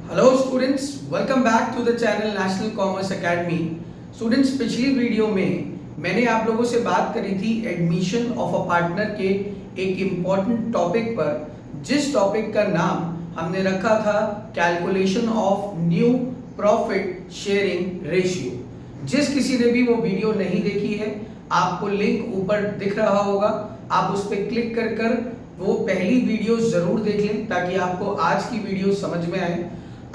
Hello students, welcome back to the channel national commerce academy. Students, पिछली video में मैंने आप लोगों से बात करी थी एडमिशन ऑफ अ पार्टनर के एक इम्पॉर्टेंट टॉपिक पर, जिस टॉपिक का नाम हमने रखा था calculation of new profit sharing ratio. जिस किसी ने भी वो वीडियो नहीं देखी है, आपको लिंक ऊपर दिख रहा होगा, आप उस पर क्लिक कर कर वो पहली वीडियो जरूर देख लें ताकि आपको आज की वीडियो समझ में आए।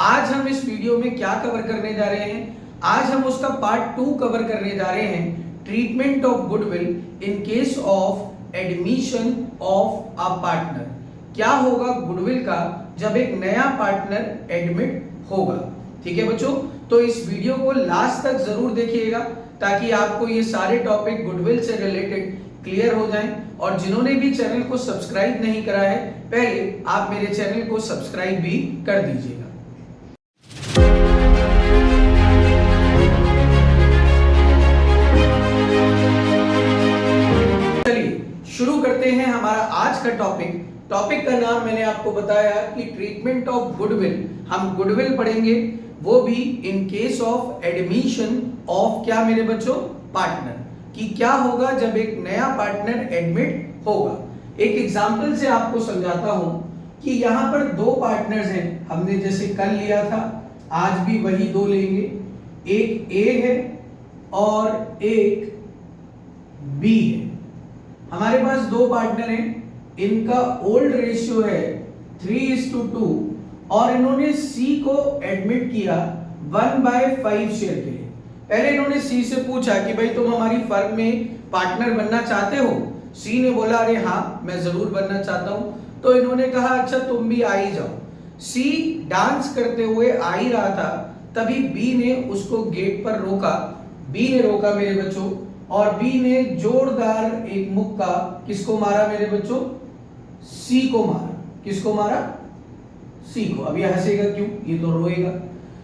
आज हम इस वीडियो में क्या कवर करने जा रहे हैं? आज हम उसका पार्ट 2 कवर करने जा रहे हैं, treatment of goodwill in case of admission of a partner. क्या होगा गुडविल का जब एक नया पार्टनर एडमिट होगा। ठीक है बच्चों, तो इस वीडियो को लास्ट तक जरूर देखिएगा ताकि आपको ये सारे टॉपिक गुडविल से रिलेटेड क्लियर हो जाएं। और जिन्होंने भी चैनल को सब्सक्राइब नहीं करा है, पहले आप मेरे चैनल को सब्सक्राइब भी कर दीजिएगा। शुरू करते हैं हमारा आज का टॉपिक का नाम मैंने आपको बताया कि ट्रीटमेंट ऑफ गुडविल। हम गुडविल पढ़ेंगे, वो भी in case of admission of क्या मेरे बच्चों, पार्टनर। कि क्या होगा जब एक नया पार्टनर एडमिट होगा। एक एग्जांपल से आपको समझाता हूं कि यहां पर दो पार्टनर्स हैं, हमने जैसे कल लिया था, आज भी वही दो लेंगे। एक ए है और एक बी है। हमारे पास दो पार्टनर हैं, इनका ओल्ड रेशियो है 3:2 और इन्होंने सी को एडमिट किया 1/5 शेयर के लिए। पहले इन्होंने सी से पूछा कि भाई तुम हमारी फर्म में पार्टनर बनना चाहते हो? सी ने बोला अरे हाँ मैं जरूर बनना चाहता हूं। तो इन्होंने कहा अच्छा तुम भी आ ही जाओ। सी डांस करते हुए आ ही रहा था, तभी बी ने उसको गेट पर रोका। बी ने रोका मेरे बच्चों, और बी ने जोरदार एक मुक्का किसको मारा मेरे बच्चों? सी को मारा। किसको मारा? सी को। अब ये हंसेगा क्यों? ये तो रोएगा।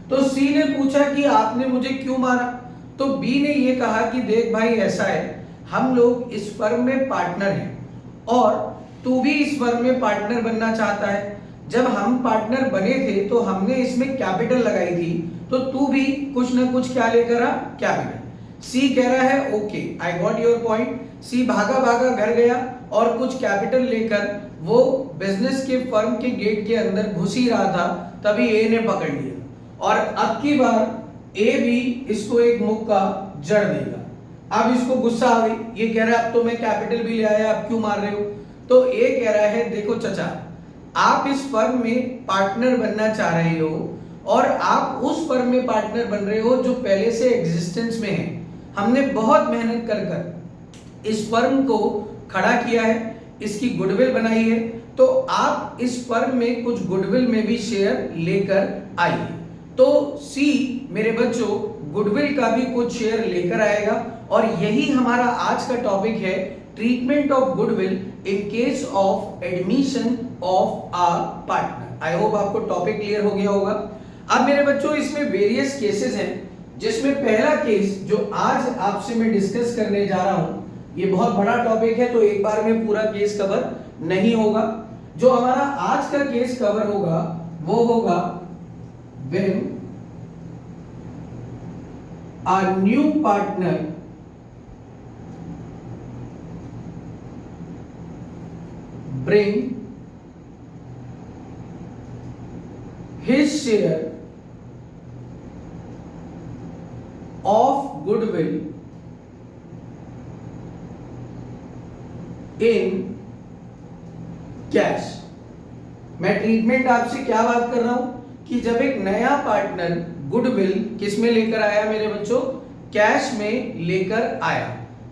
तो सी ने पूछा कि आपने मुझे क्यों मारा? तो बी ने ये कहा कि देख भाई ऐसा है, हम लोग इस फर्म में पार्टनर हैं और तू भी इस फर्म में पार्टनर बनना चाहता है। जब हम पार्टनर बने थे तो हमने इसमें कैपिटल लगाई थी, तो तू भी कुछ ना कुछ क्या लेकर आ, कैपिटल। सी कह रहा है okay, I got your point. C भागा भागा घर गया और कुछ कैपिटल लेकर वो बिजनेस के फर्म के गेट के अंदर घुस ही रहा था, तभी ए ने पकड़ लिया और अब की बार ए भी इसको एक मुक्का जड़ देगा। अब इसको गुस्सा आ गई, ये कह रहा है अब तो मैं कैपिटल भी ले आया, अब क्यों मार रहे हो? तो ए कह रहा है देखो चचा, आप इस फर्म में पार्टनर बनना चाह रहे हो और आप उस फर्म में पार्टनर बन रहे हो जो पहले से एग्जिस्टेंस में है। हमने बहुत मेहनत कर कर इस फर्म को खड़ा किया है, इसकी गुडविल बनाई है, तो आप इस फर्म में कुछ गुडविल में भी शेयर लेकर आइए। तो सी मेरे बच्चों गुडविल का भी कुछ शेयर लेकर आएगा और यही हमारा आज का टॉपिक है, treatment of goodwill in case of admission of a partner. I hope आपको टॉपिक क्लियर हो गया होगा। अब मेरे बच्चों इसमें वेरियस केसेस हैं, जिसमें पहला केस जो आज आपसे मैं डिस्कस करने जा रहा हूं, ये बहुत बड़ा टॉपिक है तो एक बार में पूरा केस कवर नहीं होगा। जो हमारा आज का केस कवर होगा वो होगा when a new partner bring his share of goodwill in cash। मैं ट्रीटमेंट आपसे क्या बात कर रहा हूं कि जब एक नया पार्टनर गुडविल किस में लेकर आया मेरे बच्चों, कैश में लेकर आया,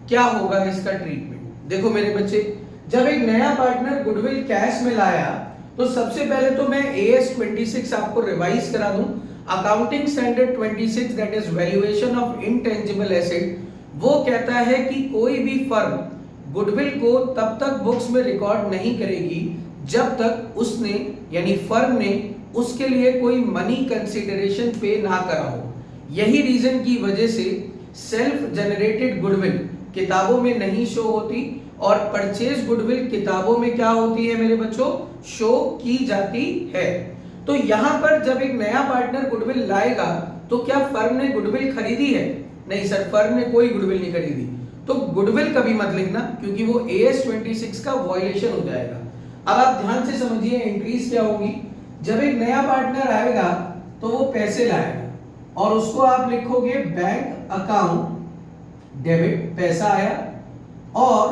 क्या होगा इसका ट्रीटमेंट? देखो मेरे बच्चे, जब एक नया पार्टनर गुडविल कैश में लाया तो सबसे पहले तो मैं AS 26 आपको रिवाइज करा दूं। Accounting standard 26 that is valuation of intangible asset, वो कहता है कि कोई भी फर्म गुडविल को तब तक बुक्स में रिकॉर्ड नहीं करेगी जब तक उसने यानी फर्म ने उसके लिए कोई मनी कंसिडरेशन पे ना करा हो। यही रीजन की वजह से सेल्फ जनरेटेड गुडविल किताबों में नहीं शो होती और परचेज गुडविल किताबों में क्या होती है मेरे बच्चों, शो की जाती है। तो यहां पर जब एक नया पार्टनर गुडविल लाएगा तो क्या फर्म ने गुडविल खरीदी है? नहीं सर, फर्म ने कोई गुडविल नहीं खरीदी, तो गुडविल कभी मत लिखना क्योंकि वो AS 26 का वायलेशन हो जाएगा। अब आप ध्यान से समझिए एंट्रीज क्या होगी। जब एक नया पार्टनर आएगा तो वो पैसे लाएगा और उसको आप लिखोगे बैंक अकाउंट डेबिट, पैसा आया, और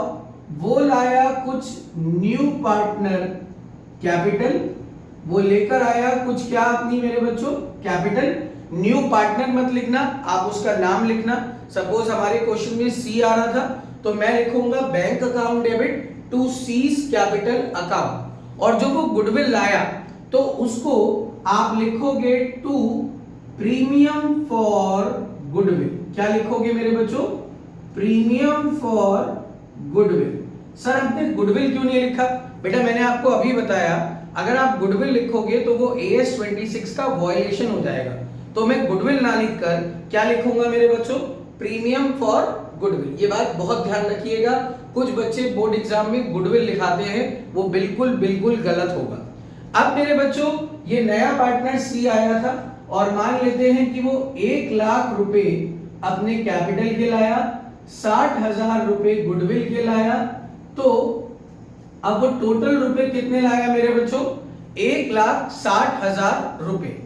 वो लाया कुछ न्यू पार्टनर कैपिटल, वो लेकर आया कुछ क्या अपनी मेरे बच्चों कैपिटल। न्यू पार्टनर मत लिखना, आप उसका नाम लिखना। सपोज हमारे क्वेश्चन में सी आ रहा था तो मैं लिखूंगा bank account debit to C's capital account, और जो वो गुडविल लाया तो उसको आप लिखोगे टू प्रीमियम फॉर गुडविल। क्या लिखोगे मेरे बच्चों? Premium for goodwill. सर हमने गुडविल क्यों नहीं लिखा? बेटा मैंने आपको अभी बताया अगर आप गुडविल लिखोगे तो वो AS 26 का वायलेशन हो जाएगा, तो मैं गुडविल ना लिखकर क्या लिखूंगा मेरे बच्चों? Premium for goodwill. ये बात बहुत ध्यान रखिएगा, कुछ बच्चे बोर्ड एग्जाम में गुडविल लिखाते हैं, वो बिल्कुल बिल्कुल गलत होगा। अब मेरे बच्चों ये नया पार्टनर सी आया था और मान लेते हैं कि वो 1 लाख रुपए अपने कैपिटल के लाया, 60,000 रुपए गुडविल के लाया, तो अब वो टोटल रुपए कितने लाया मेरे बच्चों? 1,60,000 रुपए।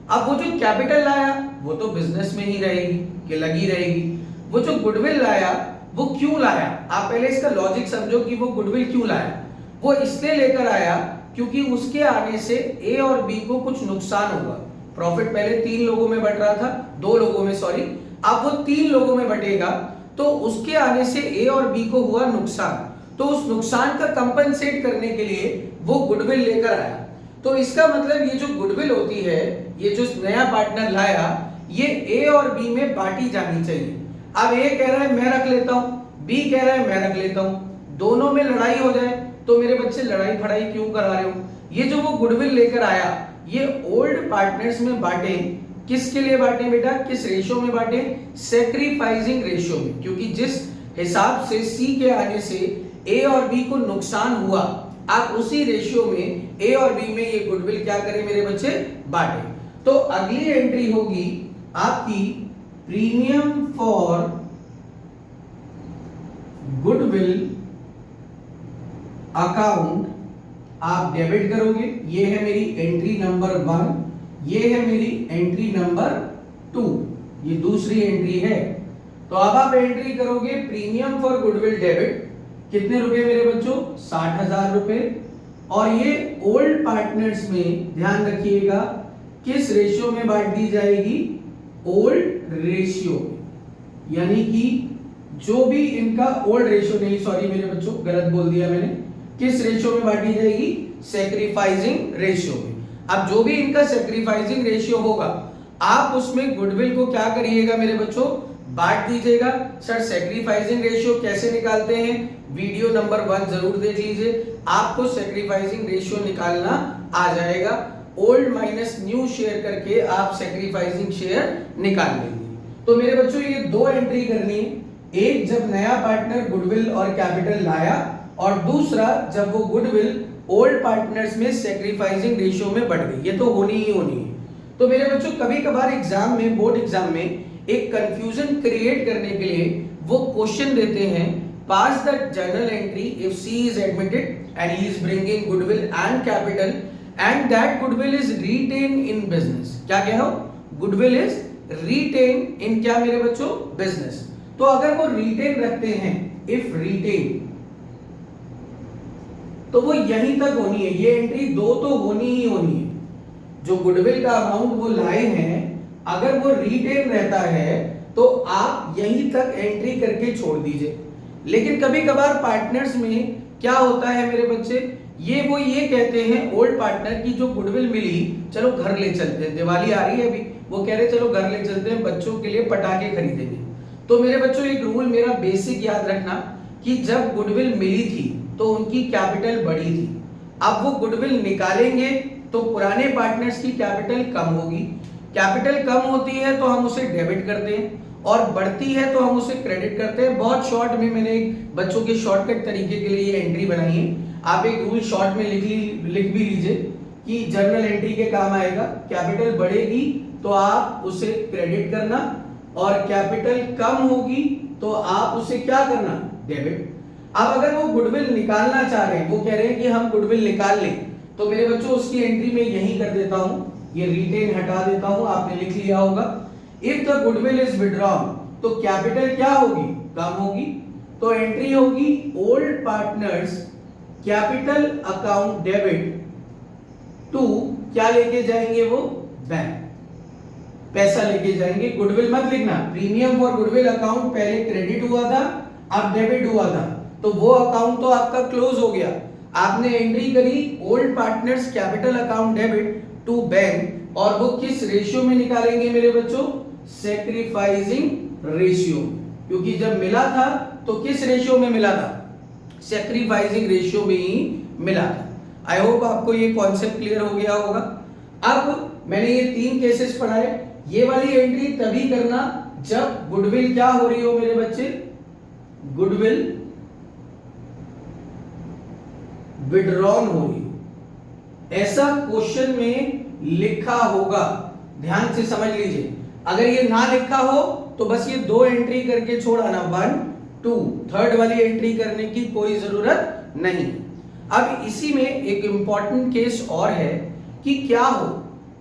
अब वो जो कैपिटल लाया वो तो बिजनेस में ही रहेगी कि लगी रहेगी, वो जो गुडविल लाया वो क्यों लाया? आप पहले इसका लॉजिक समझो कि वो गुडविल क्यों लाया। वो इसलिए लेकर आया क्योंकि उसके आने से ए और बी को कुछ नुकसान होगा। प्रॉफिट पहले 3 लोगों में बट रहा था, 2 लोगों में सॉरी, अब वो 3 लोगों में बटेगा, तो उसके आने से ए और बी को हुआ नुकसान, तो उस नुकसान का कंपनसेट करने के लिए वो गुडविल लेकर आया। तो इसका मतलब ये जो गुडविल होती है, ये जो नया पार्टनर लाया, ये ए और बी में बांटी जानी चाहिए। अब ए कह रहा है मैं रख लेता हूं, बी कह रहा है मैं रख लेता हूं, दोनों में लड़ाई हो जाए तो मेरे बच्चे लड़ाई फड़ाई क्यों करा रहे हो? ये जो वो गुडविल लेकर आया ये ओल्ड पार्टनर्स में बांटे। किसके लिए बांटे बेटा? किस रेशियो में बांटे? सैक्रिफाइसिंग रेशियो में, क्योंकि जिस हिसाब से सी के आने से ए और बी को नुकसान हुआ, आप उसी रेशियो में ए और बी में ये गुडविल क्या करें मेरे बच्चे? बांटे। तो अगली एंट्री होगी आपकी प्रीमियम फॉर गुडविल अकाउंट, आप डेबिट करोगे। ये है मेरी एंट्री नंबर 1, ये है मेरी एंट्री नंबर 2, ये दूसरी एंट्री है। तो अब आप एंट्री करोगे प्रीमियम फॉर गुडविल डेबिट, कितने रुपए मेरे बच्चों? 60,000 रुपए। और ये ओल्ड पार्टनर्स में ध्यान रखिएगा किस रेशियो में बांट दी जाएगी? ओल्ड रेशियो, यानी कि जो भी इनका ओल्ड रेशियो, नहीं सॉरी मेरे बच्चों गलत बोल दिया मैंने, किस रेशियो में बांटी जाएगी? सैक्रिफाइसिंग रेशियो में। अब जो भी इनका सैक्रिफाइसिंग रेशियो होगा आप उसमें गुडविल को क्या करिएगा मेरे बच्चों? बांट दीजिएगा। सर सैक्रिफाइसिंग रेशियो कैसे निकालते हैं? वीडियो नंबर 1 जरूर देख लीजिए, आपको सैक्रिफाइसिंग रेशियो निकालना आ जाएगा। ओल्ड माइनस न्यू शेयर करके आप सैक्रिफाइसिंग शेयर निकाल लेंगे। तो मेरे बच्चों ये 2 एंट्री करनी है, एक जब नया पार्टनर गुडविल और कैपिटल लाया, और दूसरा जब वो गुडविल ओल्ड पार्टनर्स में सैक्रिफाइसिंग रेशियो में बढ़ गई। ये तो होनी ही होनी है। तो मेरे बच्चों कभी कभार एग्जाम में, बोर्ड एग्जाम में एक कंफ्यूजन क्रिएट करने के लिए वो क्वेश्चन देते हैं, pass the journal entry if C is admitted and he is bringing goodwill and capital and that goodwill is retained in business. क्या कह रहा हूं? गुडविल इज रीटेन इन क्या मेरे बच्चों? बिजनेस। तो अगर वो रीटेन रखते हैं, इफ रीटेन, तो वो यहीं तक होनी है। ये एंट्री 2 तो होनी ही होनी है। जो गुडविल का अमाउंट वो लाए हैं, अगर वो रीटेन रहता है तो आप यहीं तक एंट्री करके छोड़ दीजिए। लेकिन कभी कभार पार्टनर्स में क्या होता है मेरे बच्चे, वो ये कहते हैं ओल्ड पार्टनर की जो गुडविल मिली, चलो घर ले चलते हैं, दिवाली आ रही है अभी, वो कह रहे चलो घर ले चलते हैं, बच्चों के लिए पटाखे खरीदेंगे। तो मेरे बच्चों एक रूल मेरा बेसिक याद रखना कि जब गुडविल मिली थी तो उनकी कैपिटल बड़ी थी। अब वो गुडविल निकालेंगे तो पुराने पार्टनर्स की कैपिटल कम होगी। कैपिटल कम होती है तो हम उसे डेबिट करते हैं, और बढ़ती है तो हम उसे क्रेडिट करते हैं। बहुत शॉर्ट में मैंने एक बच्चों के शॉर्टकट तरीके के लिए ये एंट्री बनाई है। आप एक रूल शॉर्ट में लिख भी लीजिए। कि जर्नल एंट्री के काम आएगा। कैपिटल बढ़ेगी तो आप उसे क्रेडिट करना, और कैपिटल कम होगी तो आप उसे क्या करना, डेबिट। अब अगर वो गुडविल निकालना चाह रहे हैं, वो कह रहे हैं कि हम गुडविल निकाल लें, तो मेरे बच्चों उसकी एंट्री में यही कर देता हूं, ये रिटेन हटा देता हूं, आपने लिख लिया होगा। If the goodwill is withdrawn, तो कैपिटल क्या होगी, कम होगी, तो एंट्री होगी old partners capital account debit to, क्या लेके जाएंगे वो, बैंक, पैसा लेके जाएंगे। गुडविल मत लिखना, प्रीमियम फॉर गुडविल अकाउंट पहले क्रेडिट हुआ था, अब डेबिट हुआ था, तो वो अकाउंट तो आपका क्लोज हो गया। आपने एंट्री करी old partners capital account debit to bank, और वो किस रेशियो में निकालेंगे मेरे बच्चों, सैक्रिफाइसिंग रेशियो, क्योंकि जब मिला था तो किस रेशियो में मिला था, सैक्रिफाइसिंग रेशियो में ही मिला था। आई होप आपको ये कॉन्सेप्ट क्लियर हो गया होगा। अब मैंने ये 3 केसेस पढ़ाए, ये वाली एंट्री तभी करना जब गुडविल क्या हो रही हो मेरे बच्चे, गुडविल विड्रॉन हो रही हो, ऐसा क्वेश्चन में लिखा होगा, ध्यान से समझ लीजिए। अगर ये ना लिखा हो तो बस ये 2 एंट्री करके छोड़ आना, 1 2, थर्ड वाली एंट्री करने की कोई जरूरत नहीं। अब इसी में एक इंपॉर्टेंट केस और है कि क्या हो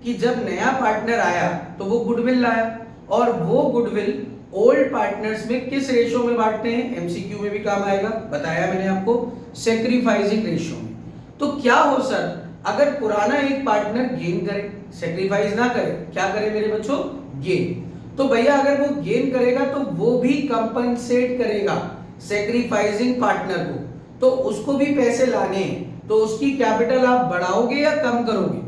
कि जब नया पार्टनर आया तो वो गुडविल लाया, और वो गुडविल ओल्ड पार्टनर्स में किस रेशियो में बांटते हैं, एमसीक्यू में भी काम आएगा, बताया मैंने आपको, सैक्रिफाइसिंग रेशियो में। तो क्या हो सर, अगर पुराना एक पार्टनर गेन करे, सैक्रिफाइस ना करे, क्या करे मेरे बच्चों, गेन, तो भैया अगर वो गेन करेगा तो वो भी कंपनसेट करेगा सैक्रिफाइसिंग पार्टनर को, तो उसको भी पैसे लाने हैं, तो उसकी कैपिटल आप बढ़ाओगे या कम करोगे,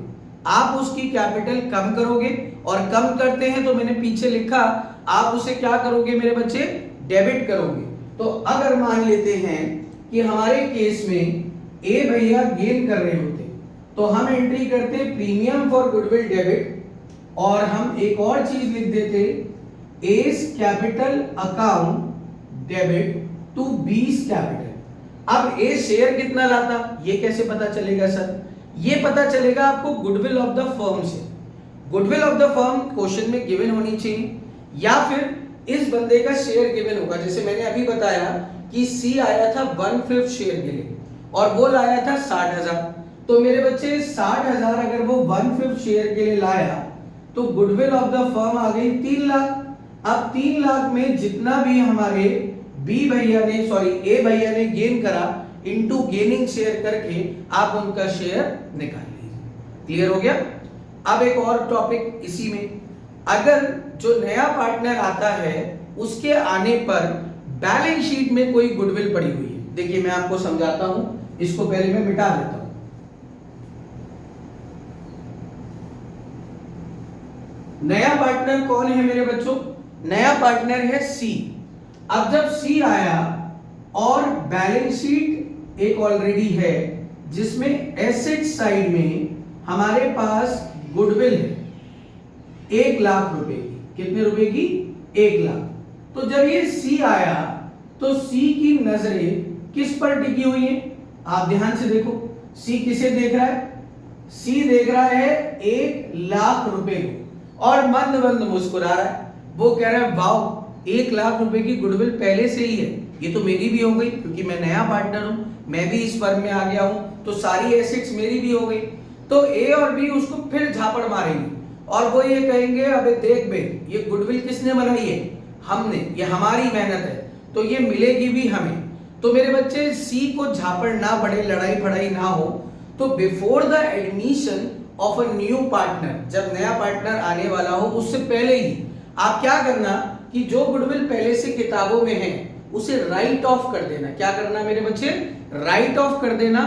आप उसकी कैपिटल कम करोगे, और कम करते हैं तो मैंने पीछे लिखा, आप उसे क्या करोगे मेरे बच्चे, डेबिट करोगे। तो अगर मान लेते हैं कि हमारे केस में ए भैया गेन कर रहे होते, तो हम एंट्री करते प्रीमियम फॉर गुडविल डेबिट, और हम एक और चीज लिख देते, A's capital account debit to B's capital. अब ए शेयर कितना लाता, ये कैसे पता चलेगा सर, ये पता चलेगा आपको गुडविल ऑफ द फर्म से। Goodwill of the firm question में गिवन होनी चाहिए, या फिर इस बंदे का शेयर गिवन होगा। जैसे मैंने अभी बताया कि सी आया था 1/5 शेयर के लिए, और वो लाया था 60,000, तो मेरे बच्चे 60,000 अगर वो 1/5 शेयर के लिए लाया, तो गुडविल ऑफ द फर्म आ गई 3 लाख। अब 3 लाख में जितना भी हमारे ए भैया ने गेन करा, इनटू गेनिंग शेयर करके आप उनका शेयर निकाल लीजिए। क्लियर हो गया। अब एक और टॉपिक इसी में, अगर जो नया पार्टनर आता है उसके आने पर बैलेंस शीट में कोई गुडविल पड़ी हुई है, देखिए मैं आपको समझाता हूं, इसको पहले मैं मिटा देता हूं। नया पार्टनर कौन है मेरे बच्चों, नया पार्टनर है सी। अब जब सी आया और बैलेंस शीट एक ऑलरेडी है जिसमें एसेट साइड में हमारे पास गुडविल है 1 लाख रुपए की, कितने रुपए की, 1 लाख। तो जब ये सी आया तो सी की नजरें किस पर टिकी हुई है, आप ध्यान से देखो, सी किसे देख रहा है, सी देख रहा है 1 लाख रुपए को, और मंद मंद मुस्कुरा रहा है। वो कह रहा है वाओ, 1 लाख रुपए की गुडविल पहले से ही है, ये तो मेरी भी हो गई क्योंकि मैं नया पार्टनर हूं, मैं भी इस फर्म में आ गया हूं, तो सारी एसेट्स मेरी भी हो गई। तो ए और बी उसको फिर झापड़ मारेंगे और वो ये कहेंगे अबे देख बे, ये गुडविल किसने बनाई है, हमने, ये हमारी मेहनत है, तो ये मिलेगी भी हमें। तो मेरे बच्चे सी को झापड़ ना पड़े, लड़ाई फड़ाई ना हो, तो before the admission of a new partner, जब नया पार्टनर आने वाला हो उससे पहले ही आप क्या करना कि जो गुडविल पहले से किताबों में है उसे राइट ऑफ कर देना। क्या करना मेरे बच्चे, राइट ऑफ कर देना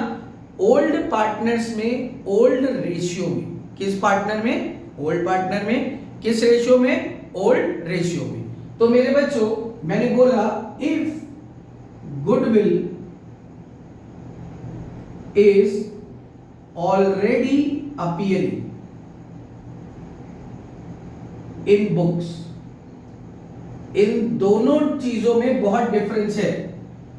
ओल्ड पार्टनर्स में, ओल्ड रेशियो में। किस पार्टनर में, ओल्ड पार्टनर में। किस रेशियो में, ओल्ड रेशियो में। तो मेरे बच्चों मैंने बोला if goodwill is already appearing in books, इन दोनों चीजों में बहुत डिफरेंस है।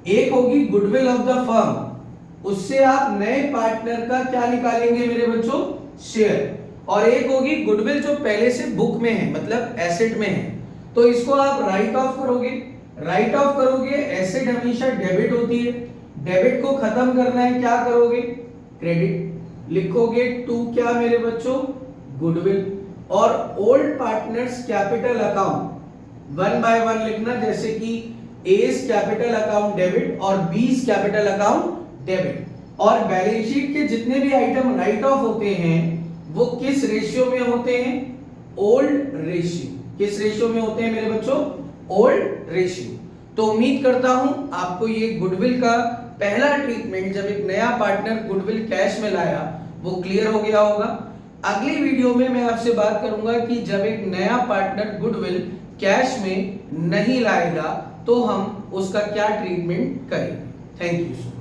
एक होगी गुडविल ऑफ द फर्म उससे आप नए पार्टनर का क्या निकालेंगे मेरे बच्चों, शेयर। और एक होगी गुडविल जो पहले से बुक में है, मतलब एसेट में है, तो इसको आप राइट ऑफ करोगे। राइट ऑफ करोगे, एसेट हमेशा डेबिट होती है, डेबिट को खत्म करना है, क्या करोगे, क्रेडिट लिखोगे टू क्या मेरे बच्चों, गुडविल। और old partners capital account one by one लिखना, जैसे कि एस कैपिटल अकाउंट डेबिट और बीस कैपिटल अकाउंट डेबिट। और बैलेंस शीट के जितने भी आइटम राइट ऑफ होते हैं वो किस रेशियो में होते हैं, ओल्ड रेशियो। किस रेशियो में होते हैं मेरे बच्चों, ओल्ड रेशियो। तो उम्मीद करता हूं आपको ये गुडविल का पहला ट्रीटमेंट, जब एक नया पार्टनर गुडविल कैश में लाया, वो क्लियर हो गया होगा। अगली वीडियो में मैं आपसे बात करूंगा कि जब एक नया पार्टनर गुडविल कैश में नहीं लाएगा तो हम उसका क्या ट्रीटमेंट करेंगे। Thank you.